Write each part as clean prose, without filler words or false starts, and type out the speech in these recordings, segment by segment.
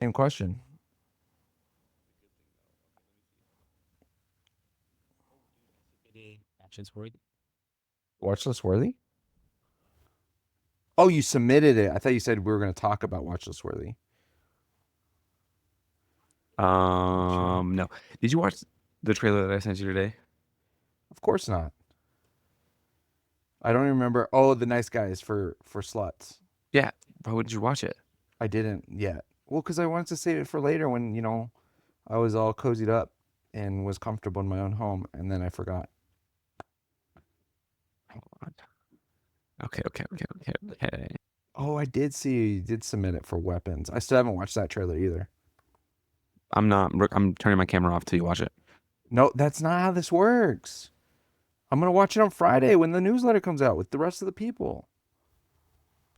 Same question. Watch list worthy? Oh, you submitted it. I thought you said we were going to talk about watch list worthy. No. Did you watch the trailer that I sent you today? Of course not. I don't remember. Oh, the nice guys for sluts. Yeah. Why wouldn't you watch it? I didn't yet. Well, because I wanted to save it for later when, I was all cozied up and was comfortable in my own home, and then I forgot. Hold on. Okay. Oh, I did see you did submit it for weapons. I still haven't watched that trailer either. I'm turning my camera off till you watch it. No, that's not how this works. I'm going to watch it on Friday when the newsletter comes out with the rest of the people.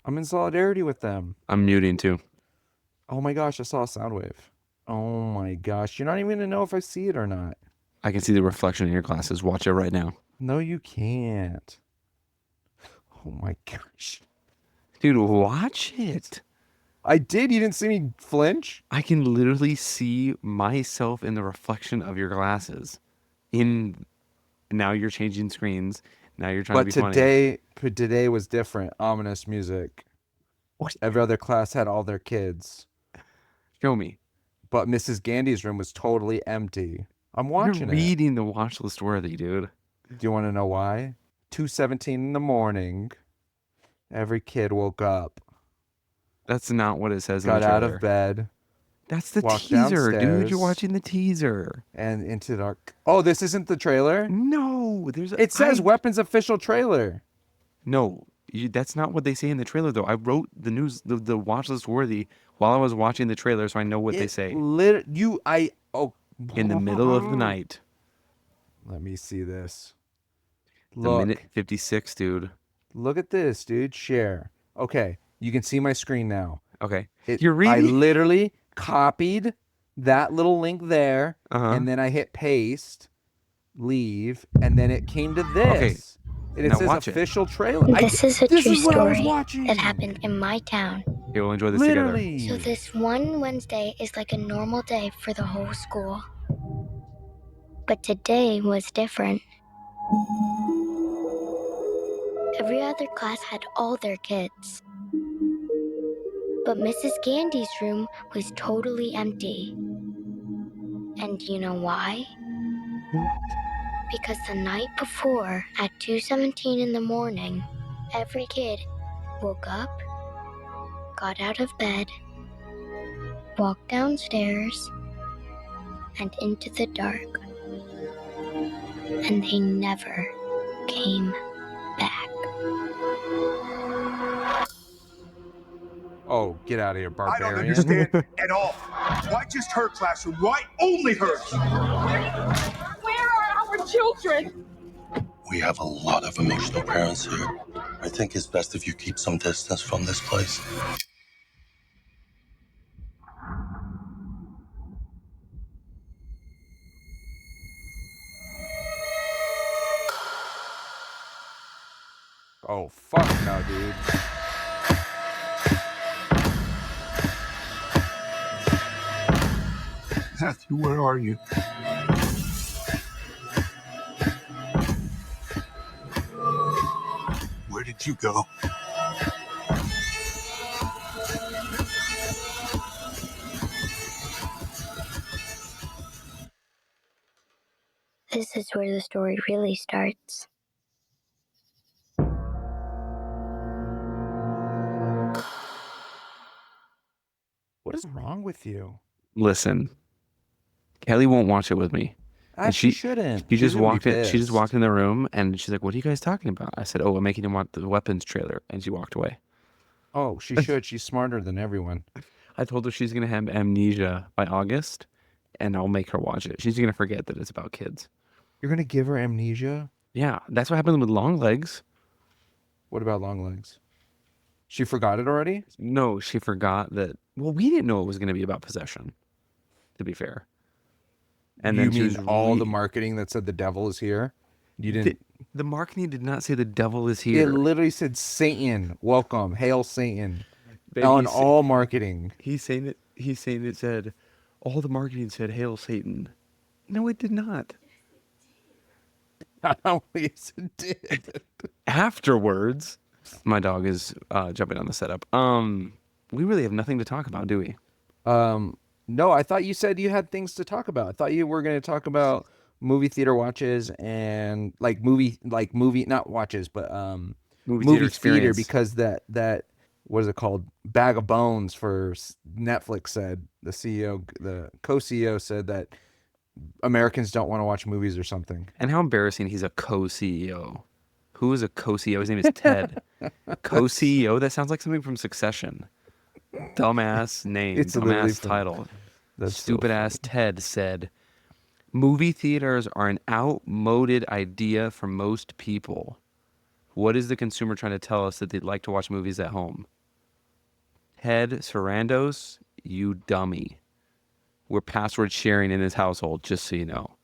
I'm in solidarity with them. I'm muting too. Oh my gosh, I saw a sound wave. Oh my gosh, you're not even going to know if I see it or not. I can see the reflection in your glasses. Watch it right now. No, you can't. Oh my gosh. Dude, watch it. I did. You didn't see me flinch? I can literally see myself in the reflection of your glasses. Now you're changing screens. Now you're trying to But be funny. today was different. Ominous music. What? Every other class had all their kids. Show me. But Mrs. Gandy's room was totally empty. I'm You're watching it. reading the watch list worthy, dude. Do you want to know why? 2:17 in the morning. Every kid woke up, That's not what it says in the got out of trailer. bed, That's the walked teaser, dude. You're downstairs, watching the teaser. and into the dark. Oh, this isn't the trailer? No, It says Weapons official trailer. No, that's not what they say in the trailer, though. I wrote the watch list worthy while I was watching the trailer, so I know what they say. In the middle of the night. Let me see this. The minute Look. 56, dude. Look at this, dude. Share. Okay, you can see my screen now. Okay. It. You're I reading? literally copied that little link there, Uh-huh. and then I hit paste, leave, and then it came to Okay. this. And it Now says watch it. official trailer. This is a this true is what I was story watching. that happened in my town. Okay, we'll enjoy this together. Literally. So this one Wednesday is like a normal day for the whole school. But today was different. Every other class had all their kids. But Mrs. Gandy's room was totally empty. And you know why? Because the night before, at 2:17 in the morning, every kid woke up, got out of bed, walked downstairs, and into the dark. And they never came back. Oh, get out of here, barbarian. I don't understand at all. Why just her classroom? Why only hers? Where are our children? We have a lot of emotional parents here. I think it's best if you keep some distance from this place. Oh, fuck no, dude. Matthew, where are you? Where did you go? This is where the story really starts. What is wrong with you? Listen. Kelly won't watch it with me. And She shouldn't. She She's just gonna be walked in. She just pissed. walked in the room and she's like, "What are you guys talking about?" I said, "Oh, I'm making him watch the weapons trailer," and she walked away. Oh, she should. She's smarter than everyone. I told her she's gonna have amnesia by August, and I'll make her watch it. She's gonna forget that it's about kids. You're gonna give her amnesia? Yeah, that's what happened with Long Legs. What about Long Legs? She forgot it already? No, she forgot that. Well, we didn't know it was gonna be about possession. To be fair. And you then she mean was all the marketing that said the devil is here? You didn't. The marketing did not say the devil is here. It literally said Satan. Welcome, hail Satan. Baby, On all marketing. He's saying it. he's saying it said, all the marketing said, "Hail Satan." No, it did not. Yes, it did. Afterwards, my dog is jumping on the setup. We really have nothing to talk about, do we? No, I thought you said you had things to talk about. I thought you were going to talk about movie theater watches and movie not watches, but Movie movie theater theater experience. because that what is it called? Bag of Bones for Netflix said the CEO, the co-CEO said that Americans don't want to watch movies or something. And how embarrassing, he's a co-CEO. Who is a co-CEO? His name is Ted. Co-CEO? That sounds like something from Succession. Dumbass name, It's literally dumbass from- title. That's so Stupid ass Ted said, movie theaters are an outmoded idea for most people. What is the consumer trying to tell us that they'd like to watch movies at home? Ted Sarandos, you dummy. We're password sharing in this household, just so you know.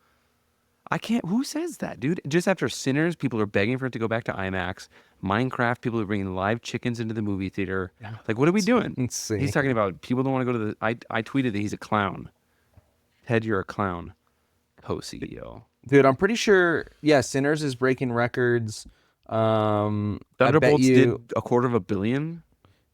I can't. Who says that, dude? Just after Sinners, people are begging for it to go back to IMAX. Minecraft, people are bringing live chickens into the movie theater. Like, what are we doing? insane. He's talking about people don't want to go to the. I tweeted that he's a clown. Ted, you're a clown. Co-CEO. Dude, I'm pretty sure. Yeah, Sinners is breaking records. I bet Thunderbolts you. did $250 million.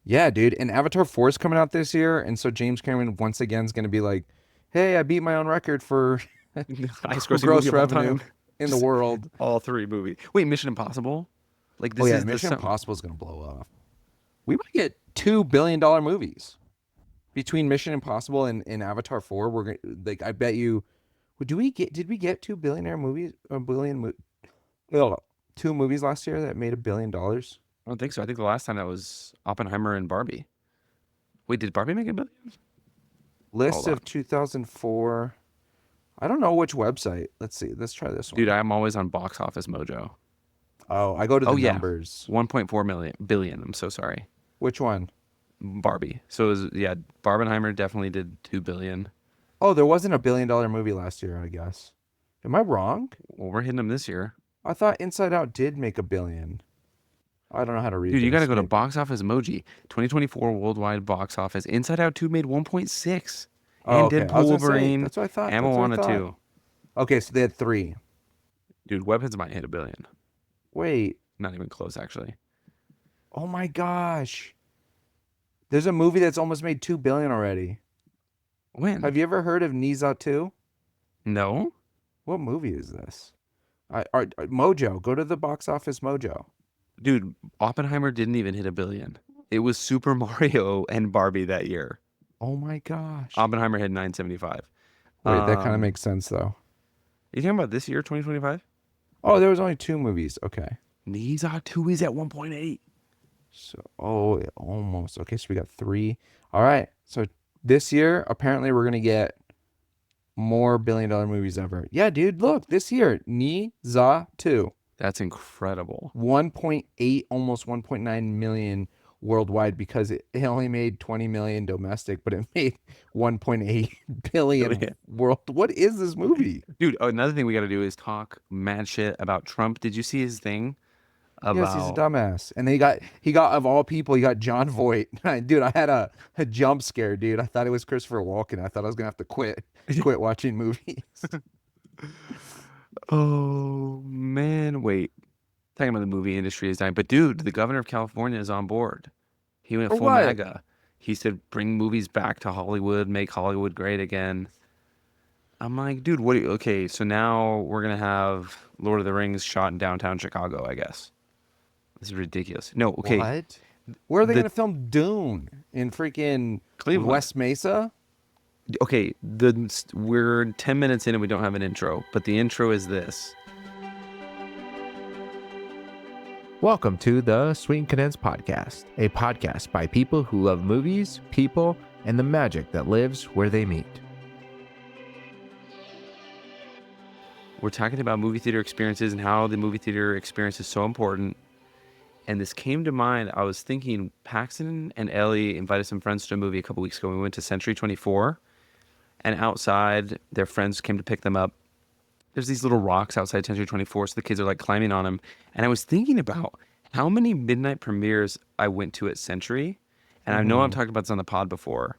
Yeah, dude. And Avatar 4 is coming out this year, and so James Cameron once again is going to be like, "Hey, I beat my own record for Highest for grossing gross movie of all revenue time. in the world." All three movies. Wait, Mission Impossible? Like this Oh yeah, is Mission the Impossible is going to blow up. We might get $2 billion movies between Mission Impossible and Avatar 4. We're going like, I bet you. Did we get $2 movies? Two movies last year that made $1 billion. I don't think so. I think the last time that was Oppenheimer and Barbie. Wait, did Barbie make $1 billion? List Hold on. of 2004. I don't know which website. Let's see. Let's try this one. Dude, I'm always on Box Office Mojo. Oh, I go to the yeah. numbers. 1.4 billion. I'm so sorry. Which one? Barbie. So it was, yeah, Barbenheimer definitely did 2 billion. Oh, there wasn't $1 billion movie last year, I guess. Am I wrong? Well, we're hitting them this year. I thought Inside Out did make $1 billion. I don't know how to read. Dude, you this. got to go to Maybe. Box Office Emoji. 2024 worldwide box office. Inside Out 2 made 1.6. Oh, And okay. I Deadpool was gonna say, Wolverine. that's what I thought. And That's what I Moana thought. 2. Okay, so they had 3. Dude, Weapons might hit $1 billion. Wait. Not even close, actually. Oh my gosh. There's a movie that's almost made $2 billion already. When? Have you ever heard of Niza 2? No? What movie is this? Mojo. Go to the Box Office Mojo. Dude, Oppenheimer didn't even hit $1 billion. It was Super Mario and Barbie that year. Oh my gosh. Oppenheimer hit 975. Wait, that kind of makes sense though. You talking about this year, 2025? Oh, there was only 2 movies. Okay. Niza 2 is at 1.8. So, almost. Okay, so we got 3. All right. So this year, apparently, we're gonna get more $1 billion movies ever. Yeah, dude. Look, this year, Niza 2, That's incredible. 1.8, almost 1.9 million worldwide because it only made 20 million domestic, but it made 1.8 billion world. What is this movie? Dude, another thing we got to do is talk mad shit about Trump. Did you see his thing? Yes, he's a dumbass. And then he got of all people, he got John Voight. Dude, I had a jump scare, dude. I thought it was Christopher Walken. I thought I was gonna have to quit watching movies. Oh, man. Wait. Talking about the movie industry is dying. But, dude, the governor of California is on board. He went For full what? MAGA. He said, bring movies back to Hollywood, make Hollywood great again. I'm like, dude, okay, so now we're going to have Lord of the Rings shot in downtown Chicago, I guess. This is ridiculous. No, okay. What? Where are they gonna film Dune? In freaking Cleveland. West Mesa? Okay, we're 10 minutes in and we don't have an intro, but the intro is this. Welcome to the Sweet and Condensed Podcast, a podcast by people who love movies, people, and the magic that lives where they meet. We're talking about movie theater experiences and how the movie theater experience is so important. And this came to mind. I was thinking Paxton and Ellie invited some friends to a movie a couple weeks ago. We went to Century 24, and outside, their friends came to pick them up. There's these little rocks outside Century 24, so the kids are like climbing on them. And I was thinking about how many midnight premieres I went to at Century. And I know I've talked about this on the pod before.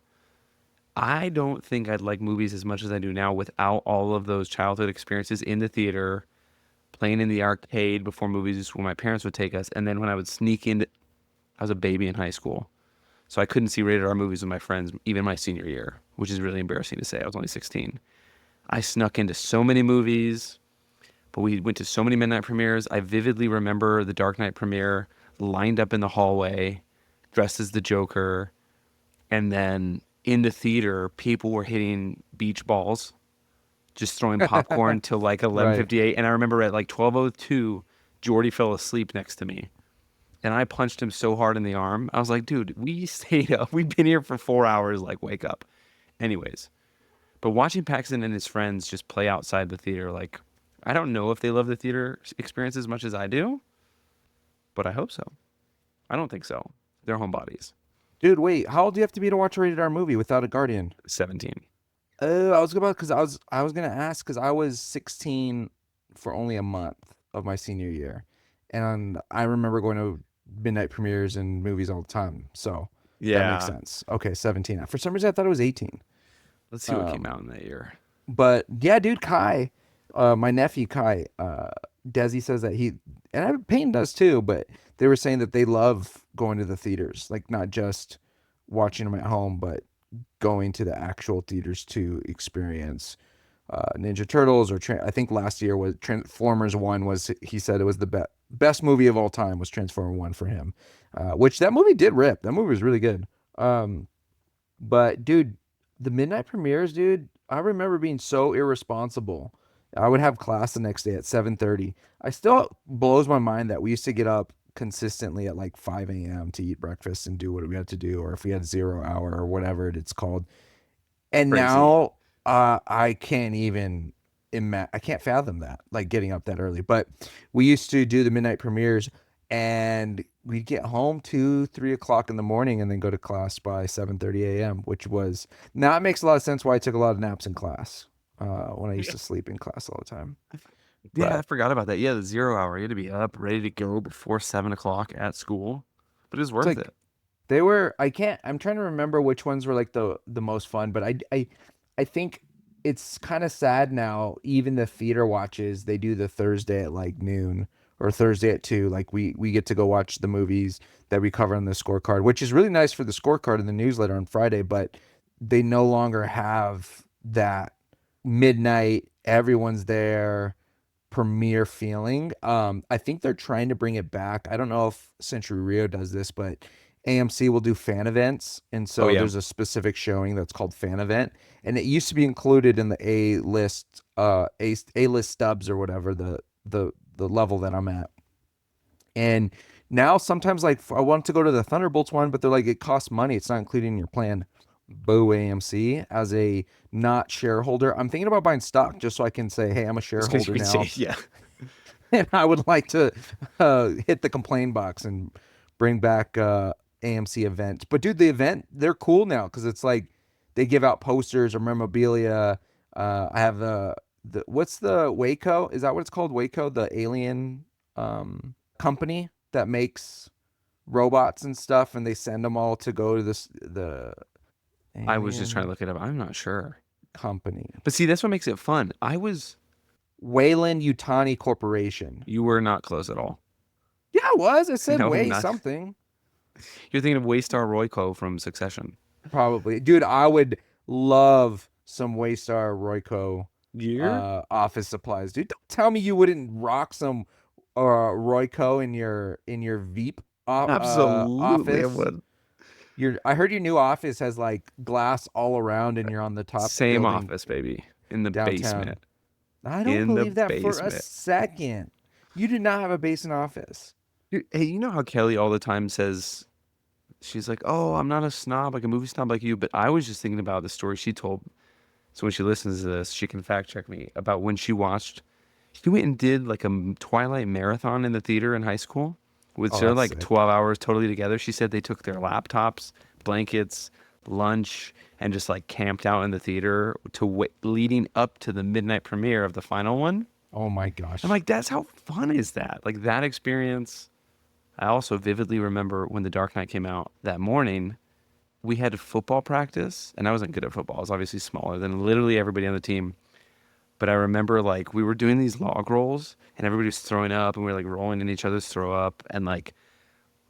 I don't think I'd like movies as much as I do now without all of those childhood experiences in the theater, playing in the arcade before movies when my parents would take us. And then when I would sneak in, I was a baby in high school. So I couldn't see rated R movies with my friends, even my senior year, which is really embarrassing to say. I was only 16. I snuck into so many movies, but we went to so many midnight premieres. I vividly remember the Dark Knight premiere, lined up in the hallway, dressed as the Joker. And then in the theater, people were hitting beach balls, just throwing popcorn till like Right. 11:58. And I remember at like 12:02, Jordy fell asleep next to me. And I punched him so hard in the arm. I was like, dude, we stayed up. We've been here for 4 hours. Like, wake up. Anyways, but watching Paxton and his friends just play outside the theater, like, I don't know if they love the theater experience as much as I do, but I hope so. I don't think so. They're homebodies. Dude, wait, how old do you have to be to watch a rated R movie without a guardian? 17. I was about because I was gonna ask because I was 16 for only a month of my senior year, and I remember going to midnight premieres and movies all the time. So that makes Yeah. sense. Okay, 17. For some reason, I thought it was 18. Let's see what came out in that year. But yeah, dude, Kai, my nephew Kai, Desi says that Payne does too, but they were saying that they love going to the theaters, like not just watching them at home, but going to the actual theaters to experience Ninja Turtles I think last year was Transformers 1 was he said it was the best movie of all time was Transformer 1 for him. Which that movie did rip. That movie was really good. But dude, the midnight premieres, dude, I remember being so irresponsible. I would have class the next day at 7:30. I still blows my mind that we used to get up consistently at like 5 a.m. to eat breakfast and do what we had to do, or if we had 0 hour or whatever it's called. And Crazy. now I can't even I can't fathom that, like getting up that early. But we used to do the midnight premieres and we'd get home 2, 3 o'clock in the morning and then go to class by 7:30 a.m., which was now it makes a lot of sense why I took a lot of naps in class when I used to sleep in class all the time. Yeah, I But forgot about that. Yeah, the 0 hour. You had to be up, ready to go before 7 o'clock at school. But it was it's worth like it. they were I'm trying to remember which ones were like the most fun, but I think it's kind of sad now. Even the theater watches, they do the Thursday at like noon or Thursday at 2. Like we get to go watch the movies that we cover on the scorecard, which is really nice for the scorecard in the newsletter on Friday, but they no longer have that midnight, everyone's there premiere feeling. I think they're trying to bring it back. I don't know if Century Rio does this, but AMC will do fan events, and Oh, so yeah. there's a specific showing that's called fan event, and it used to be included in the A list, A list stubs or whatever the level that I'm at. And now sometimes like I want to go to the Thunderbolts one, but they're like it costs money. It's not included in your plan. Boo AMC as a not shareholder. I'm thinking about buying stock just so I can say, hey, I'm a Just 'cause shareholder you can now, say, yeah. and I would like to hit the complain box and bring back AMC event. But dude, the event they're cool now because it's like they give out posters or memorabilia. I have the what's the Waco? Is that what it's called? Waco, the alien company that makes robots and stuff, and they send them all to go to the I was just trying to alien look it up. I'm not sure. company. But see, that's what makes it fun. Wayland Utani Corporation. You were not close at all. Yeah, it was. I said No, way not. something. You're thinking of Waystar Royco from Succession. Probably. Dude, I would love some Waystar Royco Year? office supplies. Dude, don't tell me you wouldn't rock some Royco in your Veep Absolutely, I office. would. I heard your new office has like glass all around and you're on the top Same building office, baby. In the downtown. basement. I don't In the believe that for a basement. second. You did not have a basement office. Dude, hey, you know how Kelly all the time says, she's like, oh, I'm not a snob, like a movie snob like you. But I was just thinking about the story she told. So when she listens to this, she can fact check me about when she went and did like a Twilight marathon in the theater in high school. With Oh, her that's like sick. 12 hours totally together. She said they took their laptops, blankets, lunch, and just like camped out in the theater leading up to the midnight premiere of the final one. Oh my gosh. I'm like, that's how fun is that? Like that experience. I also vividly remember when The Dark Knight came out that morning, we had football practice, and I wasn't good at football. I was obviously smaller than literally everybody on the team. But I remember like we were doing these log rolls, and everybody was throwing up, and we were like rolling in each other's throw up, and like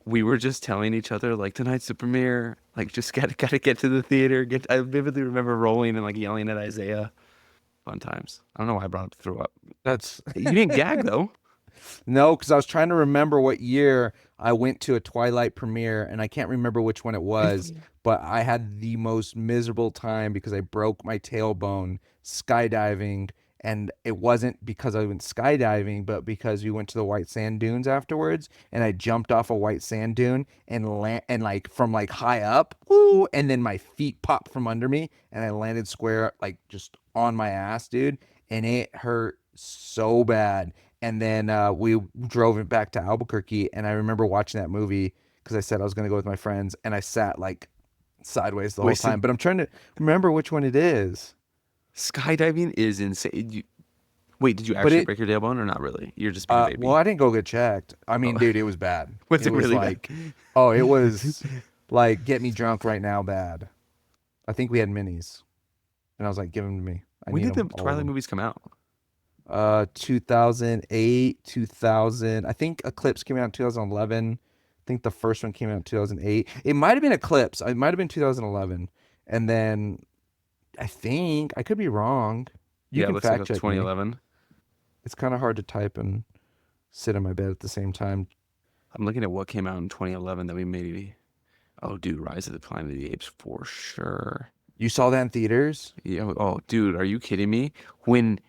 we were just telling each other like tonight's the premiere, like just gotta get to the theater. I vividly remember rolling and like yelling at Isaiah. Fun times. I don't know why I brought up throw up. That's You didn't gag though. no, because I was trying to remember what year I went to a Twilight premiere, and I can't remember which one it was, but I had the most miserable time because I broke my tailbone skydiving, and it wasn't because I went skydiving, but because we went to the white sand dunes afterwards, and I jumped off a white sand dune and like from like high up, woo, and then my feet popped from under me, and I landed square like just on my ass, dude, and it hurt so bad. And then we drove it back to Albuquerque, and I remember watching that movie because I said I was going to go with my friends, and I sat like sideways the whole Wait, so- time. But I'm trying to remember which one it is. Skydiving is insane. Wait, did you But actually it- break your tailbone or not really? You're just being a baby. Well, I didn't go get checked. I mean, dude, it was bad. Was it was really bad? like, oh, it was like get me drunk right now bad. I think we had minis, and I was like, give them to me. I When need did the 'em, all of Twilight them. movies come out? 2008, 2000. I think Eclipse came out in 2011. I think the first one came out in 2008. It might have been Eclipse. It might have been 2011. And then I think I could be wrong. You Yeah, it can looks like fact it's check me. 2011. It's kind of hard to type and sit in my bed at the same time. I'm looking at what came out in 2011 that we maybe. Oh, dude, Rise of the Planet of the Apes for sure. You saw that in theaters? Yeah. Oh, dude, are you kidding me? When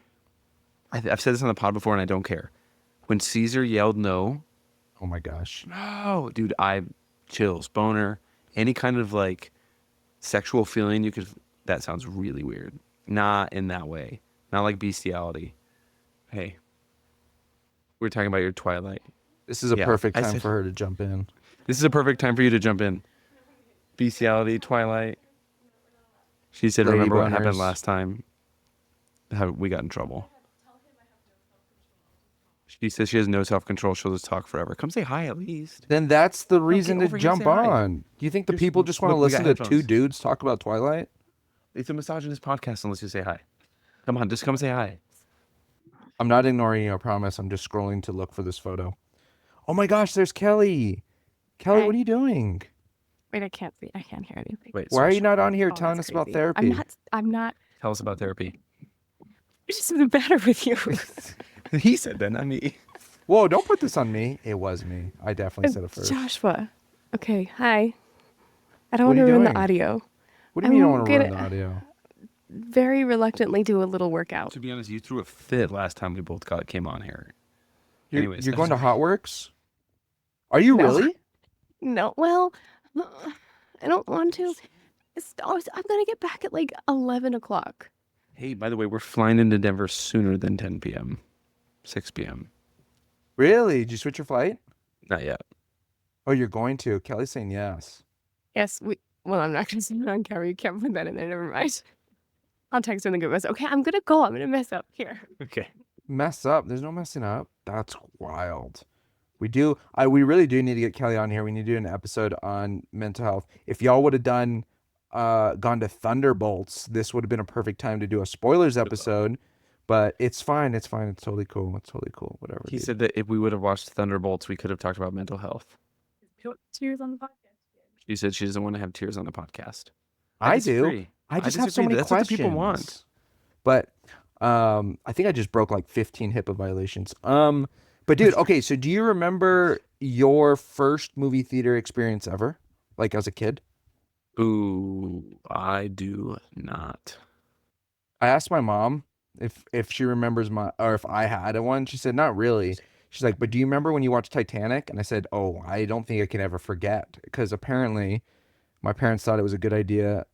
I've said this on the pod before, and I don't care. When Caesar yelled no, Oh my gosh. no, dude, I chills, boner, any kind of like sexual feeling you could. That sounds really weird. Not in that way. Not like bestiality. Hey, we're talking about your Twilight. This is a Yeah, perfect I time said- for her to jump in. This is a perfect time for you to jump in. Bestiality, Twilight. She said, Lady remember what happened boners. last time? How we got in trouble. She says she has no self-control. She'll just talk forever. Come say hi at least. Then that's the reason over to here and jump say hi. on. Do you think the Just people just want to look, we got listen to two headphones. dudes talk about Twilight? It's a misogynist podcast unless you say hi. Come on, just come say hi. I'm not ignoring you, I promise. I'm just scrolling to look for this photo. Oh my gosh, there's Kelly. Kelly, Hi. what are you doing? Wait, I can't see. I can't hear anything. Wait, Why are so you not on here Oh, telling that's us about crazy. therapy? I'm not. tell us about therapy. There's just something better with you. He said that, not me. Whoa, don't put this on me. It was me. I definitely said it first. Joshua. Okay, hi. I don't What want are to you ruin the doing? audio. What do you mean you don't I'm want to ruin gonna- the audio? Very reluctantly do a little workout. To be honest, you threw a fit last time we both came on here. You're, Anyways, you're going to Hotworks? Are you No. really? No, well, I don't want to. I'm gonna get back at like 11 o'clock. Hey, by the way, we're flying into Denver sooner than 10 p.m. 6 p.m. Really? Did you switch your flight? Not yet. Oh, you're going to. Kelly's saying yes. Yes, well, I'm not gonna say it on camera. You can't put that in there. Never mind. I'll text her in the group. Okay, I'm gonna go. I'm gonna mess up here. Okay. Mess up. There's no messing up. That's wild. We really do need to get Kelly on here. We need to do an episode on mental health. If y'all would have gone to Thunderbolts, this would have been a perfect time to do a spoilers episode. But it's fine. It's fine. It's totally cool. It's totally cool. Whatever. He dude. said that if we would have watched Thunderbolts, we could have talked about mental health. Tears on the podcast. She said she doesn't want to have tears on the podcast. I do. disagree. I just have so disagree. many That's questions. what the people want. But I think I just broke like 15 HIPAA violations. But dude, okay, so do you remember your first movie theater experience ever? Like as a kid? Ooh, I do not. I asked my mom if she remembers or if I had one. She said not really. She's like, but do you remember when you watched Titanic? And I said, oh, I don't think I can ever forget, because apparently my parents thought it was a good idea.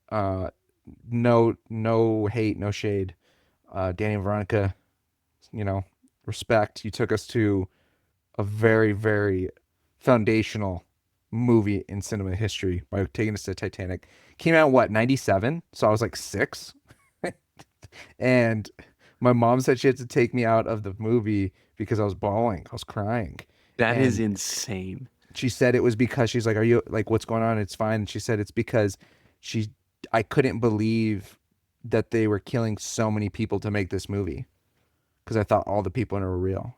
No hate, no shade. Danny and Veronica, respect. You took us to a very, very foundational movie in cinema history by taking us to Titanic. Came out what, 97? So I was like 6. And my mom said she had to take me out of the movie because I was bawling. I was crying. That is And insane. she said it was because she's like, are you like, what's going on? It's fine. And she said it's because I couldn't believe that they were killing so many people to make this movie because I thought all the people in it were real.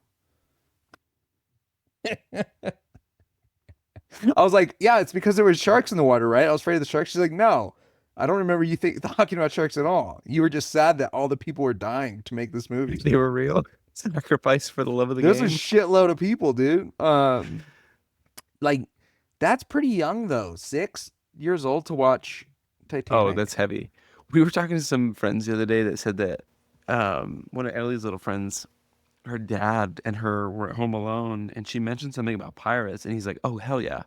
I was like, yeah, it's because there were sharks in the water, right? I was afraid of the sharks. She's like, no, I don't remember you talking about sharks at all. You were just sad that all the people were dying to make this movie. They were real. Sacrifice for the love of the There's game. a shitload of people, dude. Like that's pretty young though. 6 years old to watch Titanic. Oh, that's heavy. We were talking to some friends the other day that said that one of Ellie's little friends, her dad and her were at home alone, and she mentioned something about pirates, and he's like, "Oh hell yeah!"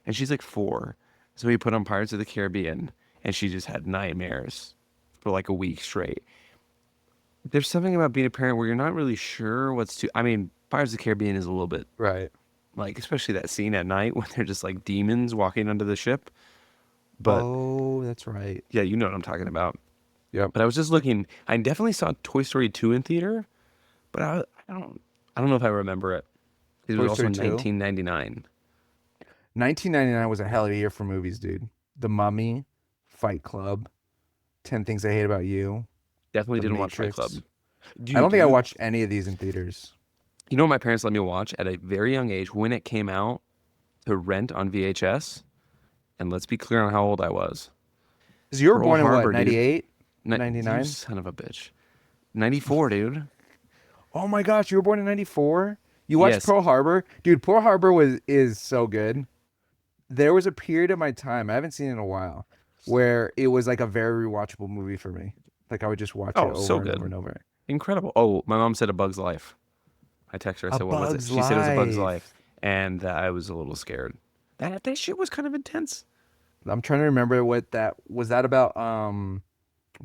And she's like 4, so he put on Pirates of the Caribbean, and she just had nightmares for like a week straight. There's something about being a parent where you're not really sure what's to. I mean, Pirates of the Caribbean is a little bit right. like, especially that scene at night when they're just like demons walking under the ship. But Oh, that's right. yeah, you know what I'm talking about. Yep. But I was just looking. I definitely saw Toy Story 2 in theater, but I don't know if I remember it. It was Toy also Story 2? 1999. 1999 was a hell of a year for movies, dude. The Mummy, Fight Club, 10 Things I Hate About You. Definitely The didn't watch Fight Matrix. Club. I don't think I watched any of these in theaters. You know what my parents let me watch at a very young age when it came out to rent on VHS? And let's be clear on how old I was. Because you were Pearl born in Harbor, what, dude. 98? You 99? son of a bitch. 94, dude. Oh my gosh, you were born in 94? You watched Yes. Pearl Harbor? Dude, Pearl Harbor is so good. There was a period of my time, I haven't seen it in a while, where it was like a very rewatchable movie for me. Like I would just watch it over so and good. over and over. Incredible. Oh, my mom said A Bug's Life. I texted her. I A said, what was it? Bug's She said it was A Bug's Life. Life. And I was a little scared. That shit was kind of intense. I'm trying to remember what that was that about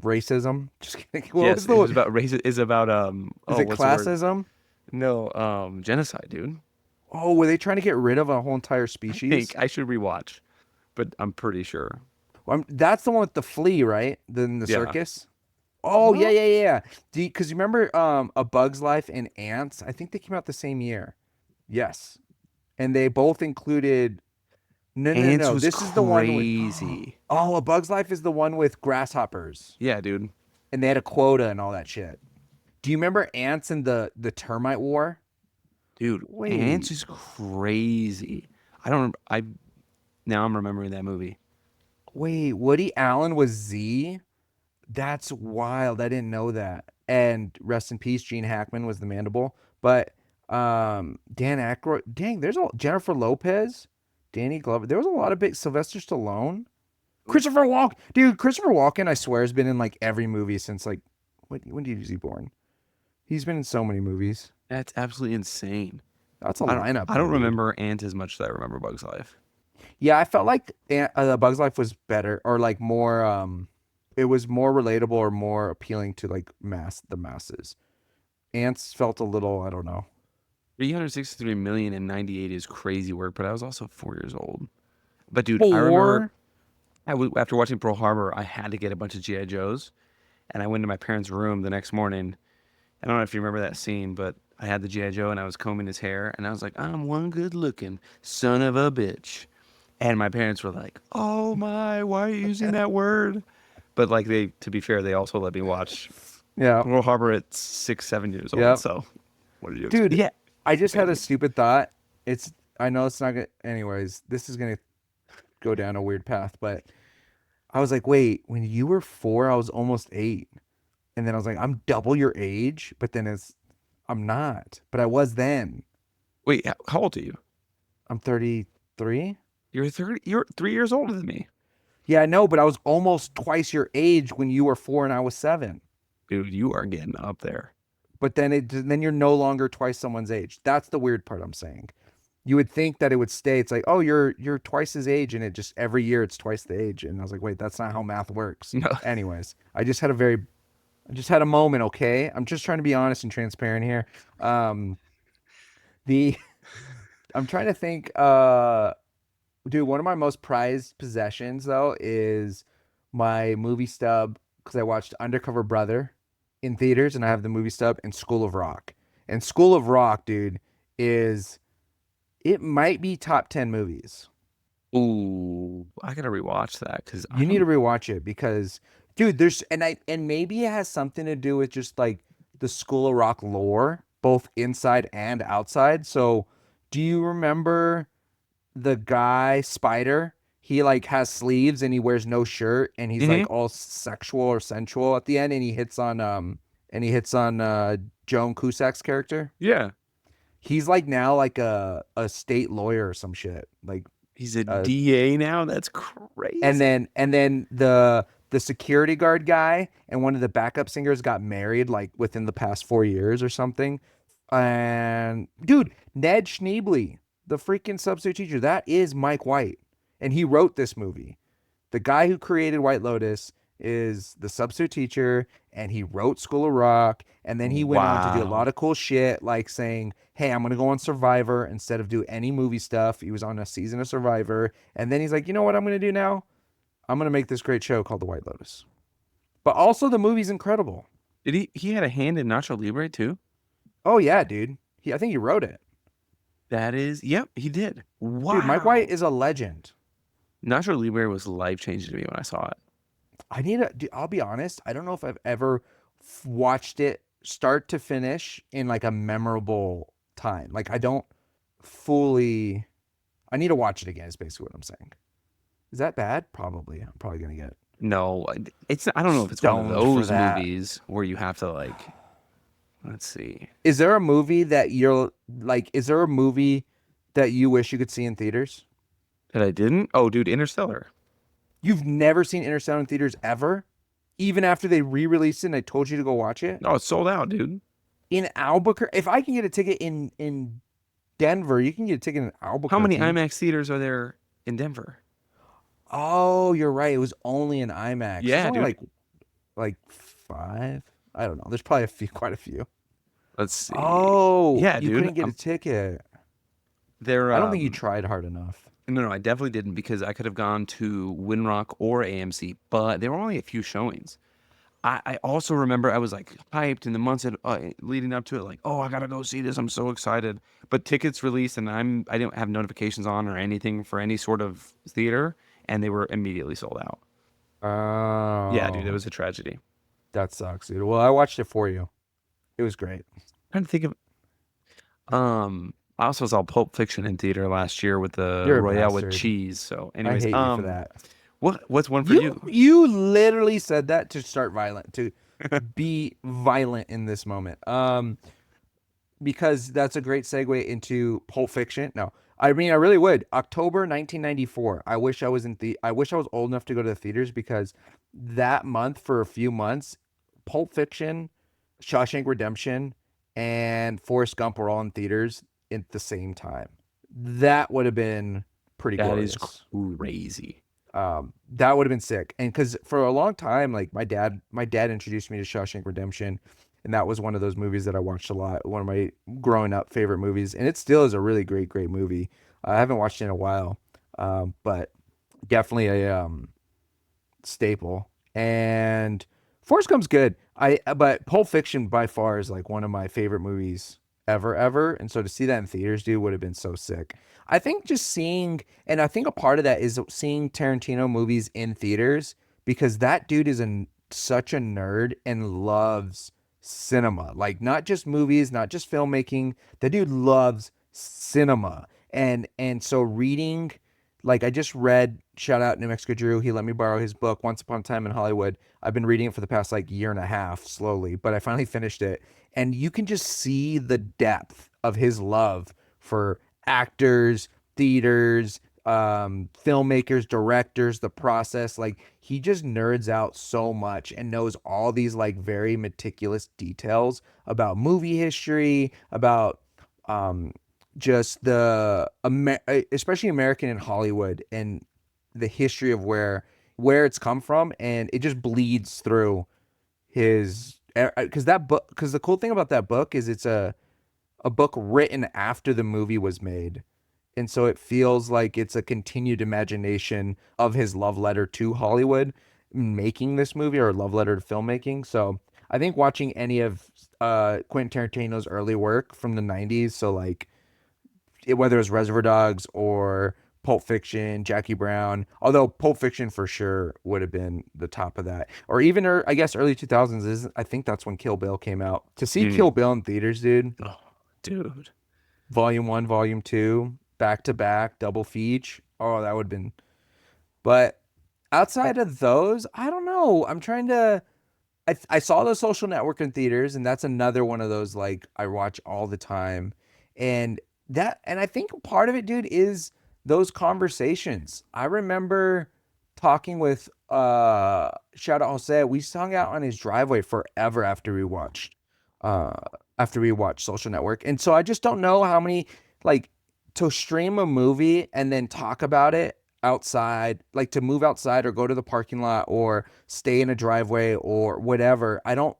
racism? Just kidding. What Yes, was it the was about race. Is about Is it what's the word? classism? No, genocide, dude. Oh, were they trying to get rid of a whole entire I species? think I should rewatch, but I'm pretty sure. Well, that's the one with the flea, right? The Yeah. circus. Oh yeah. Because you remember A Bug's Life and Ants? I think they came out the same year. Yes, and they both included. No. Ants was This is the one with. crazy. Oh, A Bug's Life is the one with grasshoppers, Yeah, dude. and they had a quota and all that shit. Do you remember Ants and the termite war? Dude, Ants is crazy. Now I'm remembering that movie. Wait, Woody Allen was Z? That's wild. I didn't know that. And rest in peace, Gene Hackman was the mandible. But Dan Aykroyd, dang, Jennifer Lopez, Danny Glover. There was a lot of big Sylvester Stallone. Christopher Walken. Dude, Christopher Walken, I swear, has been in like every movie since like when was he born? He's been in so many movies. That's absolutely insane. That's a I don't, lineup. I don't dude. remember Ant as much as I remember Bug's Life. Yeah, I felt like Bug's Life was better or like more it was more relatable or more appealing to like the masses. Ants felt a little, I don't know. 363 million in 98 is crazy work, but I was also 4 years old. But dude, 4? I remember after watching Pearl Harbor, I had to get a bunch of G.I. Joes, and I went to my parents' room the next morning. I don't know if you remember that scene, but I had the G.I. Joe and I was combing his hair, and I was like, I'm one good looking son of a bitch. And my parents were like, oh my, why are you using that word? But like to be fair, they also let me watch Pearl Harbor at 6, 7 years old. Yep. So what are you Dude, yeah. I just had a stupid thought. I know it's not gonna anyways, this is gonna go down a weird path, but I was like, wait, when you were 4, I was almost 8. And then I was like, I'm double your age, but then I'm not. But I was then. Wait, how old are you? I'm 33. You're 3 years older than me. Yeah, I know, but I was almost twice your age when you were 4 and I was 7. Dude, you are getting up there. But then you're no longer twice someone's age. That's the weird part I'm saying. You would think that it would stay. It's like, oh, you're twice his age, and it just every year it's twice the age. And I was like, wait, that's not how math works. No. Anyways, I just had a moment. Okay, I'm just trying to be honest and transparent here. I'm trying to think. Dude, one of my most prized possessions though is my movie stub because I watched Undercover Brother in theaters, and I have the movie stub and School of Rock. And School of Rock, dude, it might be top 10 movies. Ooh, I gotta rewatch that because I You need to don't. rewatch it because, dude, and maybe it has something to do with just like the School of Rock lore, both inside and outside. So, do you remember the guy Spider? He like has sleeves and he wears no shirt and he's Hmm. like all sexual or sensual at the end and he hits on Joan Cusack's character. Yeah, He's like now like a state lawyer or some shit. Like he's a uh DA now. That's crazy. and then the security guard guy and one of the backup singers got married like within the past 4 years or something. And dude, Ned Schneebly, the freaking substitute teacher, that is Mike White, and he wrote this movie. The guy who created White Lotus is the substitute teacher, and he wrote School of Rock, and then he went on to do a lot Wow. of cool shit, like saying, "Hey, I'm gonna go on Survivor instead of do any movie stuff." He was on a season of Survivor, and then he's like, "You know what I'm gonna do now? I'm gonna make this great show called The White Lotus." But also, the movie's incredible. Did he had a hand in Nacho Libre too? Oh yeah, dude. I think he wrote it. That is, yep, he did. Dude, Mike White Wow. is a legend. Nacho Libre was life changing to me when I saw it. I'll be honest. I don't know if I've ever watched it start to finish in like a memorable time. Like I don't fully. I need to watch it again. Is basically what I'm saying. Is that bad? Probably. I'm probably gonna get No, it's I don't know if it's one of stoned for those that. movies where you have to like, let's see. Is there a movie that you're like? Is there a movie that you wish you could see in theaters? That I didn't? Oh, dude, Interstellar. You've never seen Interstellar in theaters ever, even after they re-released it and I told you to go watch it No, it's sold out, dude. in Albuquerque. If I can get a ticket in Denver, you can get a ticket in How many Albuquerque. IMAX theaters are there in Denver? Oh, you're right. It was only an IMAX. There's Yeah, only dude. like five. I don't know. There's probably a few, quite a few. Let's see. Oh, Yeah, you dude. couldn't get a ticket. They're I don't think you tried hard enough. no, I definitely didn't because I could have gone to Winrock or AMC, but there were only a few showings. I also remember I was like hyped in the months leading up to it, like, oh, I gotta go see this. I'm so excited. But tickets released, and I didn't have notifications on or anything for any sort of theater, and they were immediately sold out. Yeah, dude, it Oh, was a tragedy. that sucks, dude. Well, I watched it for you. It was great. Trying to think of I also saw Pulp Fiction in theater last year with the You're a Royale with bastard. cheese. So, I anyways, hate you for that. what's one for You you? you literally said that to start violent, to be violent in this moment. Because that's a great segue into Pulp Fiction. No, I mean I really would. October 1994. I wish I was old enough to go to the theaters because that month for a few months, Pulp Fiction, Shawshank Redemption, and Forrest Gump were all in theaters at the same time. That would have been pretty That is glorious. crazy. That would have been sick. And because for a long time, like my dad introduced me to Shawshank Redemption, and that was one of those movies that I watched a lot. One of my growing up favorite movies, and it still is a really great movie. I haven't watched it in a while, but definitely a staple. And Forrest Gump's good. But Pulp Fiction by far is like one of my favorite movies ever. And so to see that in theaters, dude, would have been so sick. I think just seeing, and I think a part of that is seeing Tarantino movies in theaters because that dude is such a nerd and loves cinema. Like not just movies, not just filmmaking. The dude loves cinema. And so reading, like I just read, shout out New Mexico Drew, he let me borrow his book Once Upon a Time in Hollywood. I've been reading it for the past like year and a half slowly, but I finally finished it. And you can just see the depth of his love for actors, theaters, filmmakers, directors, the process. Like he just nerds out so much and knows all these like very meticulous details about movie history, about um just especially American in Hollywood and the history of where it's come from, and it just bleeds through his because that book because the cool thing about that book is it's a book written after the movie was made. And so it feels like it's a continued imagination of his love letter to Hollywood making this movie or love letter to filmmaking. So I think watching any of Quentin Tarantino's early work from the 90s, so like whether it's Reservoir Dogs or Pulp Fiction, Jackie Brown. Although Pulp Fiction for sure would have been the top of that, or even I guess early 2000s is. I think that's when Kill Bill came out. To see Kill Bill in theaters, dude. Oh, dude. Volume 1, Volume 2, back to back, double feature. Oh, that would have been. But outside of those, I don't know. I'm trying to. I saw The Social Network in theaters, and that's another one of those like I watch all the time, and I think part of it, dude, is those conversations. I remember talking with shout out Jose. We hung out on his driveway forever uh after we watched Social Network, and so I just don't know how many like to stream a movie and then talk about it outside, like to move outside or go to the parking lot or stay in a driveway or whatever. I don't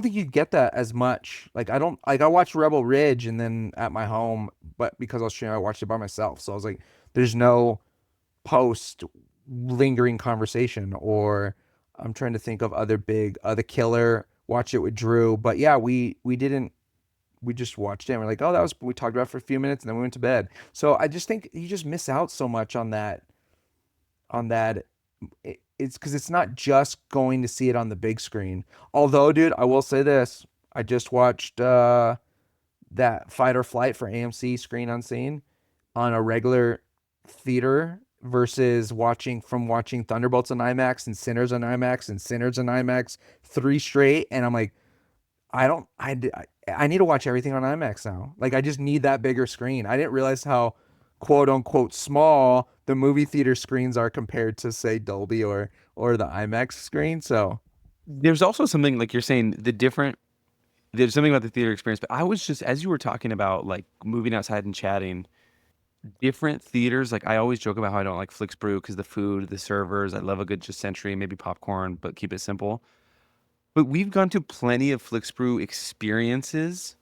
think you get that as much. Like I don't like I watched Rebel Ridge and then at my home, but because I was streaming, I watched it by myself. So I was like, there's no post lingering conversation. Or I'm trying to think of other big The Killer, watch it with Drew. But yeah, we didn't we just watched it and we're like, oh, that was we talked about it for a few minutes and then we went to bed. So I just think you just miss out so much on that. It's because it's not just going to see it on the big screen. Although, dude, I will say this: I just watched that Fight or Flight for AMC Screen Unseen on a regular theater versus watching Thunderbolts on IMAX and Sinners on IMAX and Sinners on IMAX 3 straight, and I'm like, I need to watch everything on IMAX now. Like I just need that bigger screen. I didn't realize how quote unquote small the movie theater screens are compared to say Dolby or the IMAX screen. So There's also something like you're saying there's something about the theater experience, but I was just, as you were talking about like moving outside and chatting, different theaters, like I always joke about how I don't like Flix Brew because the food, the servers, I love a good just century, maybe popcorn, but keep it simple. But we've gone to plenty of Flix Brew experiences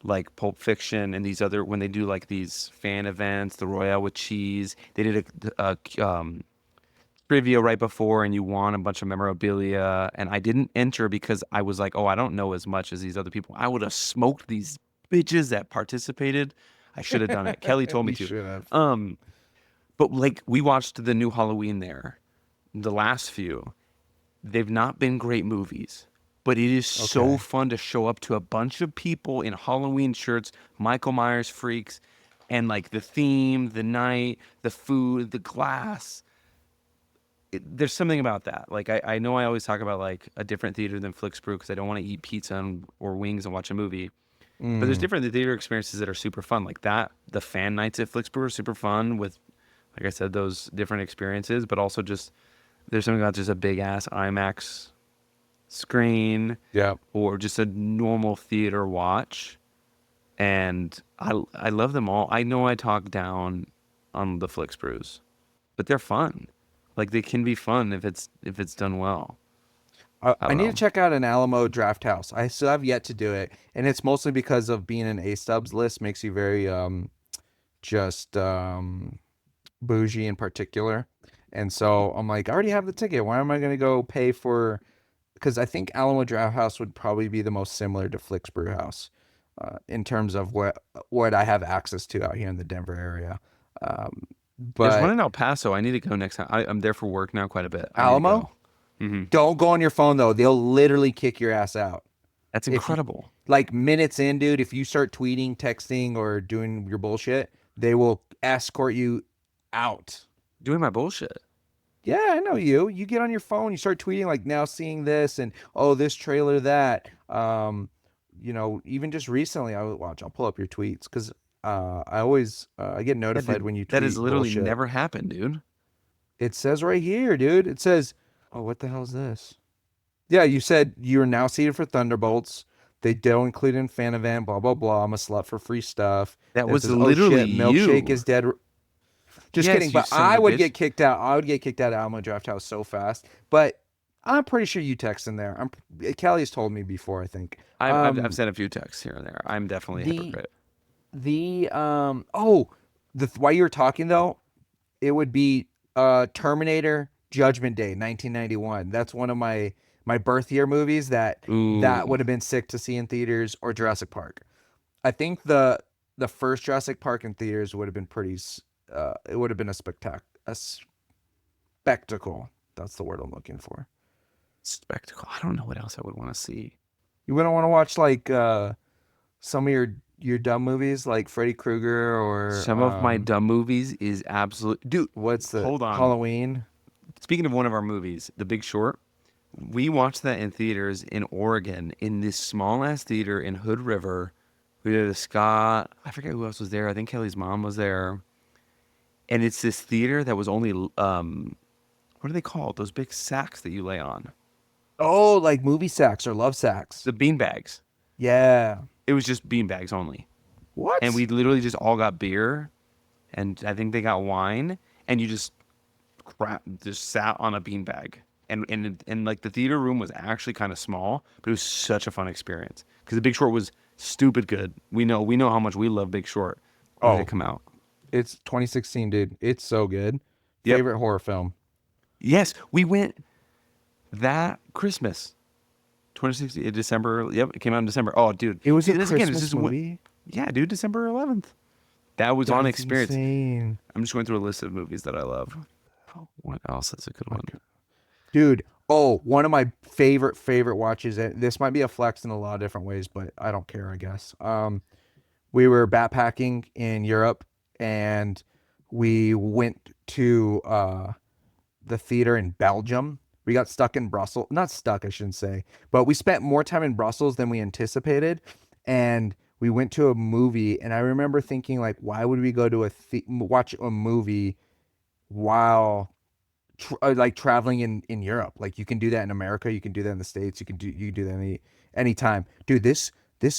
like Pulp Fiction and these other, when they do like these fan events, the Royale with Cheese, they did a trivia right before and you won a bunch of memorabilia. And I didn't enter because I was like, oh, I don't know as much as these other people. I would have smoked these bitches that participated. I should have done it. Kelly told me you to. should have. But like we watched the new Halloween there, the last few. They've not been great movies, but it is so Okay. fun to show up to a bunch of people in Halloween shirts, Michael Myers freaks, and like the theme, the night, the food, the glass. There's something about that. Like I know I always talk about like a different theater than Flix Brew because I don't want to eat pizza or wings and watch a movie. But there's different theater experiences that are super fun. Like that, the fan nights at Flix Brew are super fun with, like I said, those different experiences, but also just there's something about just a big ass IMAX screen Yeah. or just a normal theater watch. And I love them all. I know I talk down on the Flix Brews, but they're fun. Like they can be fun if it's done well. I I don't need to know. check out an Alamo Draft House. I still have yet to do it, and it's mostly because of being an A Stubs list makes you very just bougie in particular. And so I'm like, I already have the ticket. Why am I going to go pay for? Because I think Alamo Draft House would probably be the most similar to Flix Brew House in terms of what I have access to out here in the Denver area. Um, There's one but in El Paso. I need to go next time. I'm there for work now quite a bit. I need to Alamo, go. Hmm. don't go on your phone though. They'll literally kick your ass out. That's If you, incredible. like minutes in, dude, if you start tweeting, texting, or doing your bullshit, they will escort you out. Doing my bullshit. Yeah, I know you. You get on your phone, you start tweeting like now seeing this and oh this trailer that. Even just recently, I'll pull up your tweets because I always I get notified when you That has tweet literally bullshit. never happened, dude. It says right here, dude. It says, oh, what the hell is this? Yeah, you said you're now seated for Thunderbolts. They don't include in fan event, blah blah blah. I'm a slut for free stuff. That Then it was says, oh literally shit, milkshake you. is dead. Just kidding, Yes, you but son of a bitch. I would get kicked out of Alamo Draft House so fast. But I'm pretty sure you text in there. Kelly's told me before, I think. I've sent a few texts here and there. I'm definitely a The hypocrite. the while you were talking though, it would be Terminator Judgment Day 1991. That's one of my birth year movies that Ooh. would have been sick to see in theaters, or Jurassic Park. I think the first Jurassic Park in theaters would have been pretty it would have been a spectacle. That's the word I'm looking for. Spectacle. I don't know what else I would want to see. You wouldn't want to watch like some of your dumb movies like Freddy Krueger or Some of my dumb movies is absolute. Dude, what's the hold on. Halloween? Speaking of one of our movies, The Big Short, we watched that in theaters in Oregon in this small ass theater in Hood River. We did a Scott. I forget who else was there. I think Kelly's mom was there. And it's this theater that was only what are they called? Those big sacks that you lay on. Oh, like movie sacks or love sacks. The bean bags. Yeah. It was just bean bags only. What? And we literally just all got beer, and I think they got wine, and you just sat on a bean bag. And like the theater room was actually kind of small, but it was such a fun experience because The Big Short was stupid good. We know how much we love Big Short. When did it come out? It's 2016, dude. It's so good. Yep. Favorite horror film? Yes, we went that Christmas, 2016, December. Yep, it came out in December. Oh, dude, It was See, a this Christmas again, this is movie. yeah, dude, December 11th. That was on That's experience. insane. I'm just going through a list of movies that I love. What else is a good one? Dude, one of my favorite watches, and this might be a flex in a lot of different ways, but I don't care, I guess. We were backpacking in Europe, and we went to the theater in Belgium. We got stuck in Brussels. Not stuck, I shouldn't say, but we spent more time in Brussels than we anticipated, and we went to a movie, and I remember thinking, like, why would we go to watch a movie while like traveling in Europe? Like, you can do that in America, you can do that in the States, you can do that anytime. Dude, this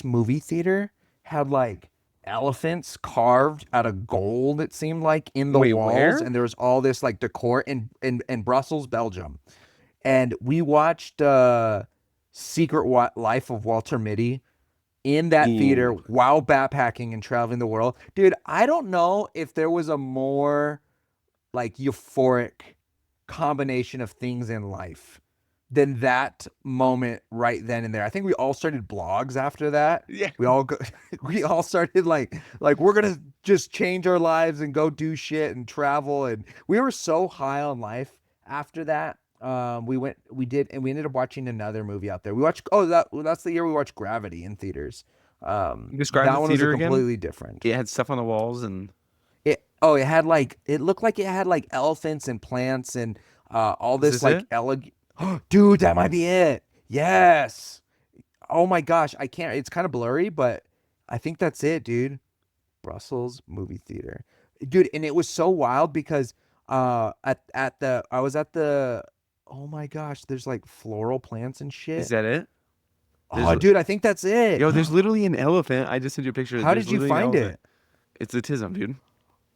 movie theater had like elephants carved out of gold, it seemed like, in the Wait, walls, where? and there was all this like decor in Brussels, Belgium. And we watched Life of Walter Mitty in that theater while backpacking and traveling the world. Dude, I don't know if there was a more like euphoric combination of things in life than that moment right then and there. I think we all started blogs after that. Yeah. We all started like we're gonna just change our lives and go do shit and travel, and we were so high on life after that. We ended up watching another movie out there. We watched that's the year we watched Gravity in theaters. Describe that the one was theater again? completely different. It had stuff on the walls and It looked like it had like elephants and plants and all this this like it? elegant. Dude, that might be it. Yes. Oh my gosh, I can't. It's kind of blurry, but I think that's it, dude. Brussels movie theater, dude, and it was so wild because I was at the. Oh my gosh, there's like floral plants and shit. Is that it? Oh, dude, I think that's it. Yo, there's literally an elephant. I just sent you a picture. How There's did you literally an find elephant. it? It's the Tism, dude.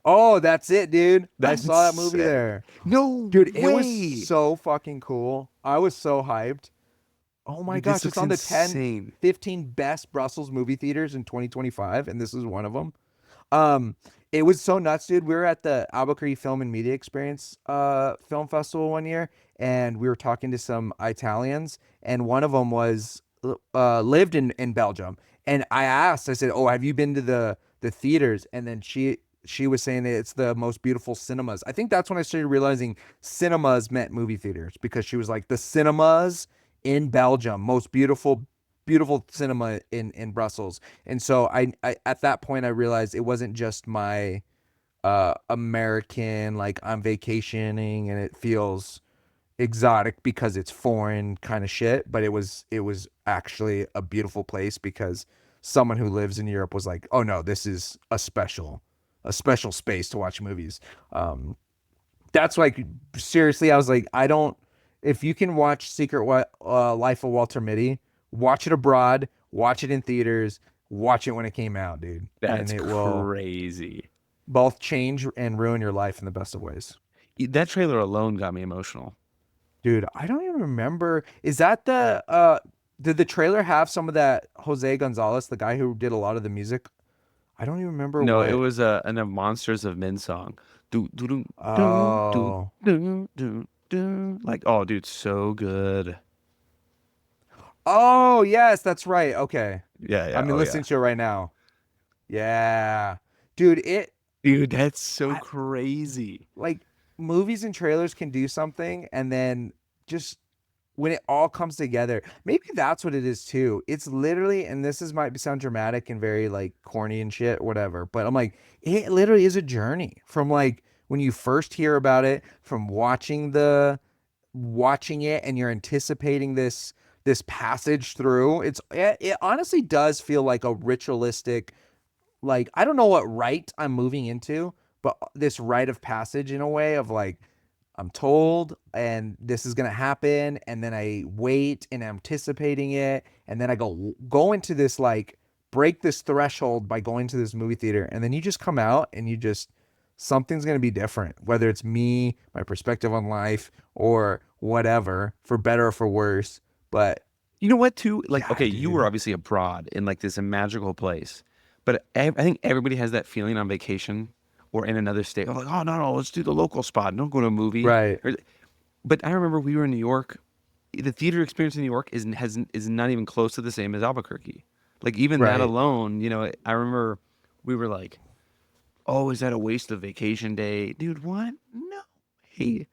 Oh, that's it, dude. That's I saw that movie sick. there. No, Dude, it way. was so fucking cool. I was so hyped. Oh my Dude, gosh, this it's looks on the insane. 15 best Brussels movie theaters in 2025, and this is one of them. It was so nuts, dude. We were at the Albuquerque Film and Media Experience film festival one year, and we were talking to some Italians, and one of them was lived in Belgium. And I said, "Oh, have you been to the theaters?" And then she was saying that it's the most beautiful cinemas. I think that's when I started realizing cinemas meant movie theaters, because she was like, the cinemas in Belgium, most beautiful cinema in Brussels. And so I at that point I realized it wasn't just my American, like, I'm vacationing and it feels exotic because it's foreign kind of shit, but it was actually a beautiful place because someone who lives in Europe was like, "Oh no, this is a special space to watch movies." That's like, seriously, I was like, if you can watch Life of Walter Mitty, watch it abroad, watch it in theaters, watch it when it came out, dude. That's and it will crazy. both change and ruin your life in the best of ways. That trailer alone got me emotional. Dude, I don't even remember. Is that did the trailer have some of that Jose Gonzalez, the guy who did a lot of the music? I don't even remember. No, what. it was a Monsters of Men song. Do do do Oh. do. Like, oh, dude, so good. Oh, yes, that's right. Okay. Yeah, yeah. I'm listening to it right now. Yeah. Dude, Dude, that's so I- crazy. Like movies and trailers can do something, and then just when it all comes together, maybe that's what it is too. It's literally, and this is might sound dramatic and very like corny and shit, whatever. But I'm like, it literally is a journey from like when you first hear about it, from watching it, and you're anticipating this passage through. It honestly does feel like a ritualistic, like I don't know what rite I'm moving into, but this rite of passage in a way of like I'm told and this is gonna happen, and then I wait and anticipating it, and then I go into this like break this threshold by going to this movie theater, and then you just come out and you just something's gonna be different, whether it's me, my perspective on life, or whatever, for better or for worse. But You know what, too? Like, yeah, okay, you were dude. obviously abroad in like this magical place, but I think everybody has that feeling on vacation or in another state. Oh, like, oh no, let's do the local spot. Don't go to a movie. Right. But I remember we were in New York. The theater experience in New York is not even close to the same as Albuquerque. Like even that Right. alone, I remember we were like, "Oh, is that a waste of vacation day, dude? What? No. Hey,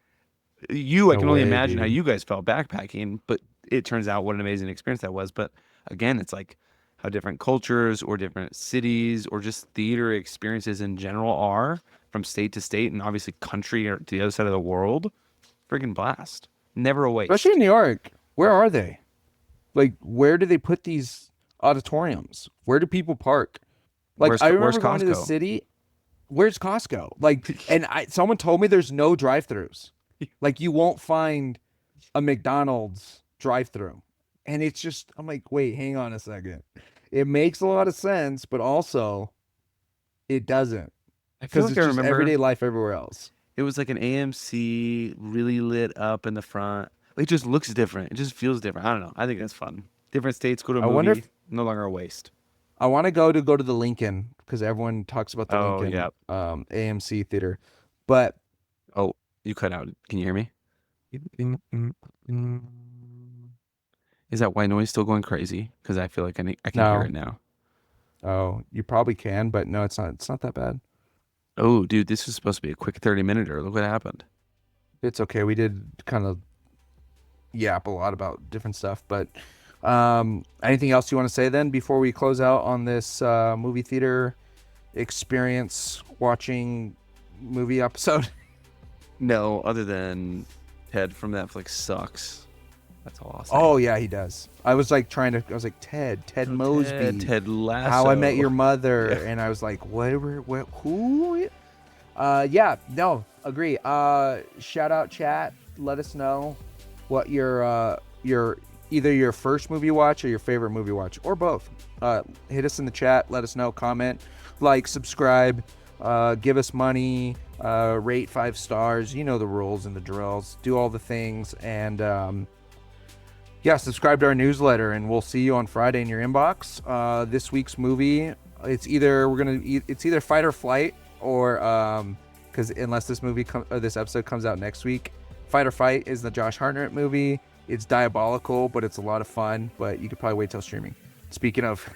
I No can only way, imagine how dude. you guys felt backpacking, but it turns out what an amazing experience that was. But again, it's like how different cultures or different cities or just theater experiences in general are from state to state and obviously country or to the other side of the world. Friggin' blast. Never a Especially waste. in New York. Where are they? Like, where do they put these auditoriums? Where do people park? Like, I Where's remember going to the Costco? city. Where's Costco? Like, and someone told me there's no drive-throughs. Like, you won't find a McDonald's drive-through. And it's just, I'm like, wait, hang on a second. It makes a lot of sense, but also it doesn't, I feel because like I it's just remember everyday life everywhere else. it was like an AMC really lit up in the front. It just looks different. It just feels different. I don't know. I think that's fun. Different states go to a I wonder movie, if no longer a waste. I want to go to the Lincoln, because everyone talks about the Oh, Lincoln yeah. AMC theater. But Oh, you cut out. Can you hear me? Is that white noise still going crazy? Because I feel like I can hear no. it now. Oh, you probably can, but no, it's not. It's not that bad. Oh, dude, this was supposed to be a quick 30-minute. Look what happened. It's okay. We did kind of yap a lot about different stuff, but anything else you want to say then before we close out on this movie theater experience watching movie episode? No, other than Ted from Netflix sucks. That's all I'll say. Oh yeah, he does. I was like I was like Ted Oh, Mosby, Ted Lasso. How I Met Your Mother, Yeah. and I was like, what, who? Yeah, no, agree. Shout out chat. Let us know what your either your first movie watch or your favorite movie watch, or both. Hit us in the chat. Let us know. Comment, like, subscribe, give us money, rate 5 stars. You know the rules and the drills. Do all the things, and yeah, subscribe to our newsletter, and we'll see you on Friday in your inbox. This week's movie, it's either Fight or Flight, or because unless this episode comes out next week, Fight or Fight is the Josh Hartnett movie. It's diabolical, but it's a lot of fun. But you could probably wait till streaming. Speaking of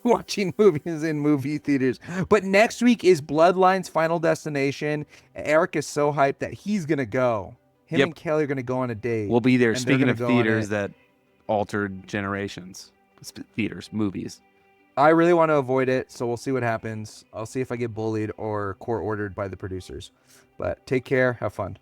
watching movies in movie theaters, but next week is Bloodline's Final Destination. Eric is so hyped that he's gonna go. Him Yep. and Kelly are gonna go on a date. We'll be there. and they're Speaking gonna of go on theaters it. that altered generations, theaters, movies. I really want to avoid it, so we'll see what happens. I'll see if I get bullied or court ordered by the producers. But take care. Have fun.